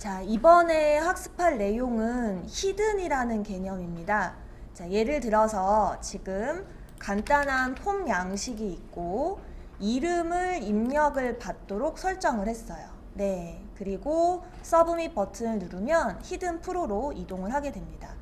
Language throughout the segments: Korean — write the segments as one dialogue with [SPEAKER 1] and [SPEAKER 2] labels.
[SPEAKER 1] 자, 이번에 학습할 내용은 히든이라는 개념입니다. 자, 예를 들어서 지금 간단한 폼 양식이 있고 이름을 입력을 받도록 설정을 했어요. 네, 그리고 서브밋 버튼을 누르면 히든 프로로 이동을 하게 됩니다.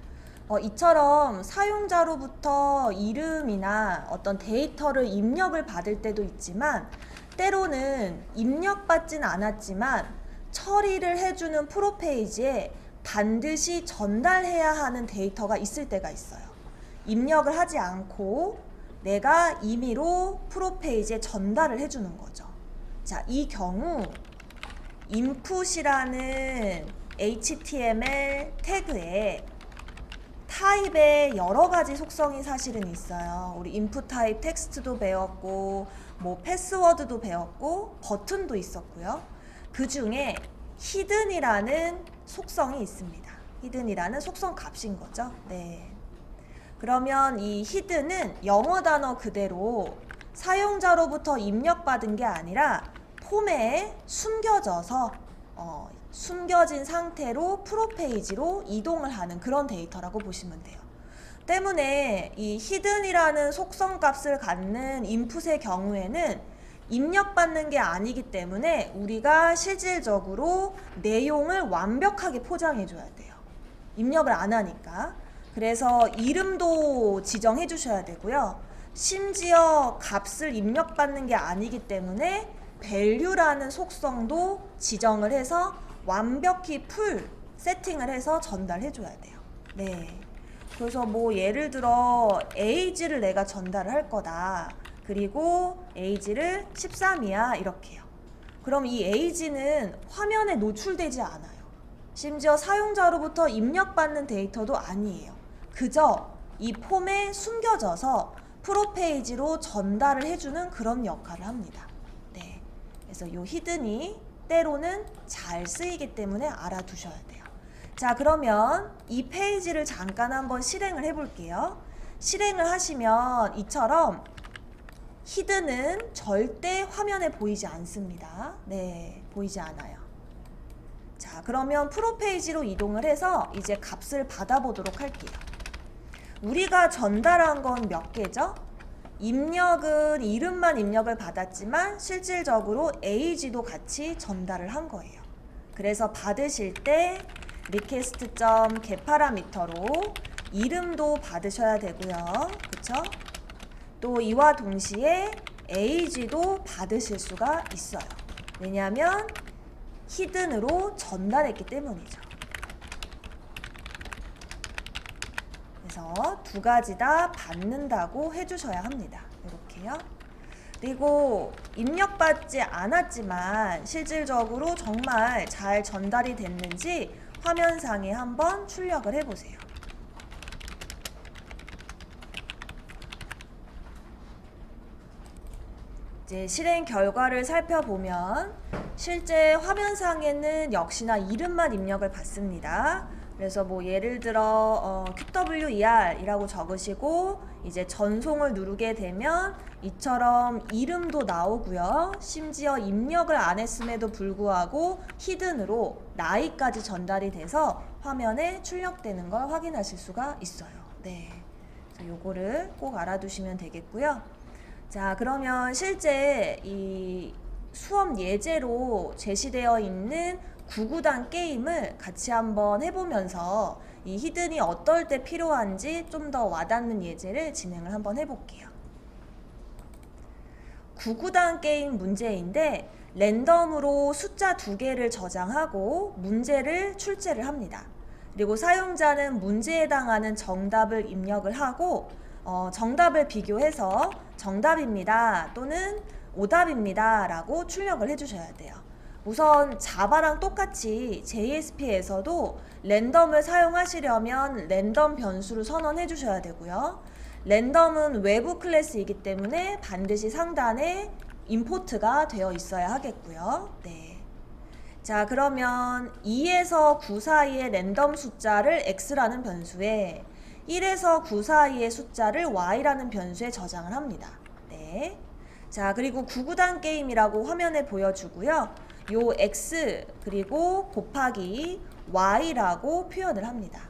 [SPEAKER 1] 이처럼 사용자로부터 이름이나 어떤 데이터를 입력을 받을 때도 있지만 때로는 입력받진 않았지만 처리를 해주는 프로페이지에 반드시 전달해야 하는 데이터가 있을 때가 있어요. 입력을 하지 않고 내가 임의로 프로페이지에 전달을 해주는 거죠. 자, 이 경우 input이라는 HTML 태그에 타입의 여러 가지 속성이 사실은 있어요. 우리 input 타입 텍스트도 배웠고 뭐 패스워드도 배웠고 버튼도 있었고요. 그 중에 히든이라는 속성이 있습니다. 히든이라는 속성 값인 거죠. 네. 그러면 이 히든은 영어 단어 그대로 사용자로부터 입력받은 게 아니라 폼에 숨겨져서 숨겨진 상태로 프로페이지로 이동을 하는 그런 데이터라고 보시면 돼요. 때문에 이 히든이라는 속성 값을 갖는 인풋의 경우에는 입력받는 게 아니기 때문에 우리가 실질적으로 내용을 완벽하게 포장해 줘야 돼요. 입력을 안 하니까. 그래서 이름도 지정해 주셔야 되고요. 심지어 값을 입력받는 게 아니기 때문에 value라는 속성도 지정을 해서 완벽히 풀 세팅을 해서 전달해 줘야 돼요. 네. 그래서 뭐 예를 들어 age를 내가 전달을 할 거다. 그리고 age를 13이야 이렇게요. 그럼 이 age는 화면에 노출되지 않아요. 심지어 사용자로부터 입력받는 데이터도 아니에요. 그저 이 폼에 숨겨져서 프로페이지로 전달을 해주는 그런 역할을 합니다. 네, 그래서 이 히든이 때로는 잘 쓰이기 때문에 알아두셔야 돼요. 자, 그러면 이 페이지를 잠깐 한번 실행을 해볼게요. 실행을 하시면 이처럼 히든은 절대 화면에 보이지 않습니다. 네, 보이지 않아요. 자, 그러면 프로페이지로 이동을 해서 이제 값을 받아보도록 할게요. 우리가 전달한 건 몇 개죠? 입력은 이름만 입력을 받았지만 실질적으로 age도 같이 전달을 한 거예요. 그래서 받으실 때 request.getParameter로 이름도 받으셔야 되고요. 그쵸? 또 이와 동시에 age도 받으실 수가 있어요. 왜냐하면 히든으로 전달했기 때문이죠. 그래서 두 가지 다 받는다고 해주셔야 합니다. 이렇게요. 그리고 입력받지 않았지만 실질적으로 정말 잘 전달이 됐는지 화면상에 한번 출력을 해보세요. 이제 실행 결과를 살펴보면 실제 화면상에는 역시나 이름만 입력을 받습니다. 그래서 뭐 예를 들어 QWER이라고 적으시고 이제 전송을 누르게 되면 이처럼 이름도 나오고요. 심지어 입력을 안 했음에도 불구하고 히든으로 나이까지 전달이 돼서 화면에 출력되는 걸 확인하실 수가 있어요. 네, 요거를 꼭 알아두시면 되겠고요. 자, 그러면 실제 이 수업 예제로 제시되어 있는 구구단 게임을 같이 한번 해보면서 이 히든이 어떨 때 필요한지 좀 더 와닿는 예제를 진행을 한번 해볼게요. 구구단 게임 문제인데 랜덤으로 숫자 2개를 저장하고 문제를 출제를 합니다. 그리고 사용자는 문제에 해당하는 정답을 입력을 하고 정답을 비교해서 정답입니다 또는 오답입니다 라고 출력을 해주셔야 돼요. 우선 자바랑 똑같이 JSP에서도 랜덤을 사용하시려면 랜덤 변수를 선언해 주셔야 되고요. 랜덤은 외부 클래스이기 때문에 반드시 상단에 임포트가 되어 있어야 하겠고요. 네. 자, 그러면 2에서 9 사이의 랜덤 숫자를 x라는 변수에 1에서 9 사이의 숫자를 y라는 변수에 저장을 합니다. 네. 자, 그리고 구구단 게임이라고 화면에 보여주고요. 요 x 그리고 곱하기 y라고 표현을 합니다.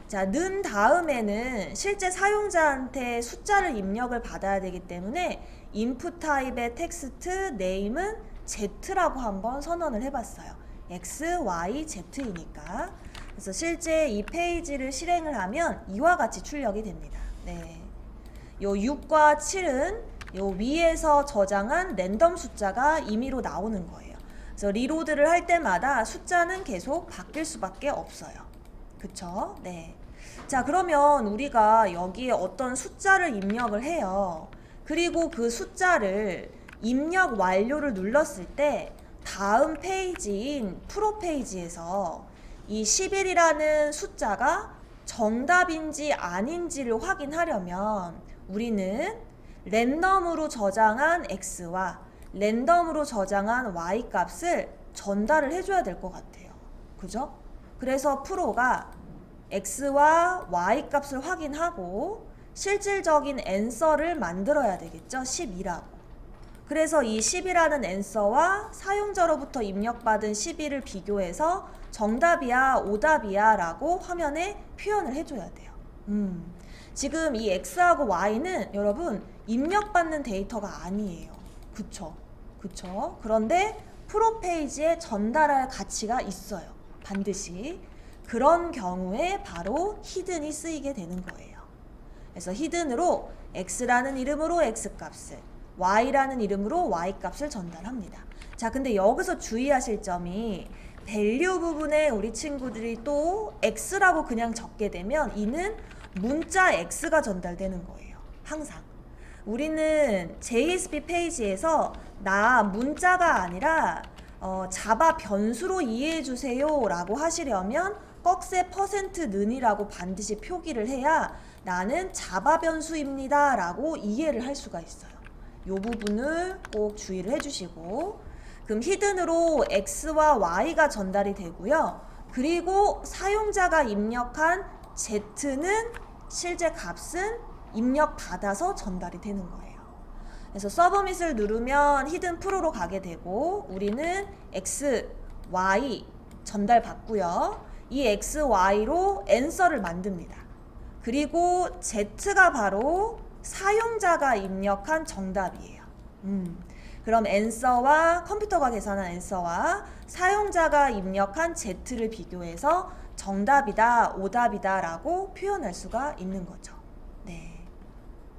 [SPEAKER 1] 자, 는 다음에는 실제 사용자한테 숫자를 입력을 받아야 되기 때문에 input 타입의 텍스트 네임은 z라고 한번 선언을 해봤어요. x, y, z이니까. 그래서 실제 이 페이지를 실행을 하면 이와 같이 출력이 됩니다. 네. 요 6과 7은 요 위에서 저장한 랜덤 숫자가 임의로 나오는 거예요. 그래서 리로드를 할 때마다 숫자는 계속 바뀔 수밖에 없어요. 그쵸? 네. 자, 그러면 우리가 여기에 어떤 숫자를 입력을 해요. 그리고 그 숫자를 입력 완료를 눌렀을 때 다음 페이지인 프로 페이지에서 이 11이라는 숫자가 정답인지 아닌지를 확인하려면 우리는 랜덤으로 저장한 x와 랜덤으로 저장한 y 값을 전달을 해줘야 될 것 같아요. 그죠? 그래서 프로가 x와 y 값을 확인하고 실질적인 앤서를 만들어야 되겠죠. 12라고. 그래서 이 10이라는 앤서와 사용자로부터 입력받은 11을 비교해서 정답이야, 오답이야 라고 화면에 표현을 해줘야 돼요. 지금 이 x하고 y는 여러분 입력받는 데이터가 아니에요. 그쵸? 그쵸? 그런데 프로 페이지에 전달할 가치가 있어요. 반드시. 그런 경우에 바로 히든이 쓰이게 되는 거예요. 그래서 히든으로 x라는 이름으로 x값을, y라는 이름으로 y값을 전달합니다. 자, 근데 여기서 주의하실 점이 밸류 부분에 우리 친구들이 또 x라고 그냥 적게 되면 이는 문자 x가 전달되는 거예요. 항상. 우리는 JSP 페이지에서 나 문자가 아니라 자바 변수로 이해해 주세요 라고 하시려면 꺽쇠 %는이라고 반드시 표기를 해야 나는 자바 변수입니다 라고 이해를 할 수가 있어요. 이 부분을 꼭 주의를 해주시고, 그럼 히든으로 x와 y가 전달이 되고요. 그리고 사용자가 입력한 z는 실제 값은 입력 받아서 전달이 되는 거예요. 그래서 서브밋을 누르면 히든 프로로 가게 되고 우리는 x, y 전달 받고요. 이 x, y로 앤서를 만듭니다. 그리고 z가 바로 사용자가 입력한 정답이에요. 그럼 앤서와 컴퓨터가 계산한 앤서와 사용자가 입력한 z를 비교해서 정답이다, 오답이다 라고 표현할 수가 있는 거죠.